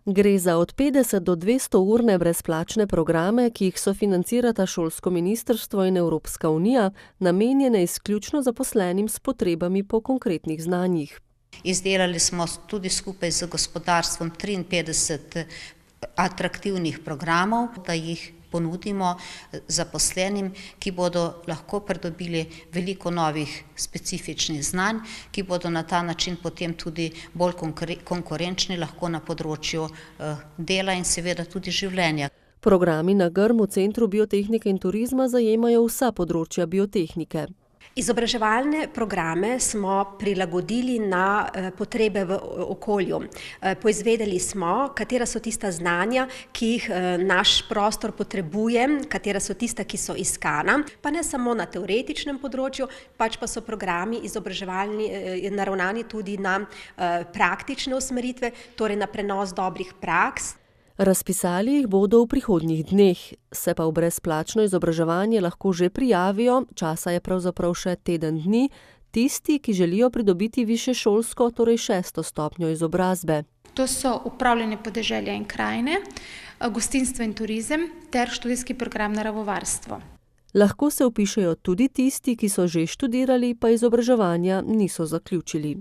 Gre za od 50 do 200 urne brezplačne programe, ki jih sofinancirata šolsko ministrstvo in Evropska unija, namenjene izključno zaposlenim s potrebami po konkretnih znanjih. Izdelali smo tudi skupaj z gospodarstvom 53 atraktivnih programov, da jih ponudimo zaposlenim, ki bodo lahko pridobili veliko novih specifičnih znanj, ki bodo na ta način potem tudi bolj konkurenčni lahko na področju dela in seveda tudi življenja. Programi na Grmu Centru biotehnike in turizma zajemajo vsa področja biotehnike. Izobraževalne programe smo prilagodili na potrebe v okolju. Poizvedeli smo, katera so tista znanja, ki jih naš prostor potrebuje, katera so tista, ki so iskana, pa ne samo na teoretičnem področju, pač pa so programi izobraževalni naravnani tudi na praktične usmeritve, torej na prenos dobrih praks. Razpisali jih bodo v prihodnjih dneh, se pa v brezplačno izobraževanje lahko že prijavijo, časa je pravzaprav še teden dni, tisti, ki želijo pridobiti višješolsko, torej 6. stopnjo izobrazbe. To so upravljanje podeželja in krajine, gostinstvo in turizem ter študijski program naravovarstvo. Lahko se vpišejo tudi tisti, ki so že študirali, pa izobraževanja niso zaključili.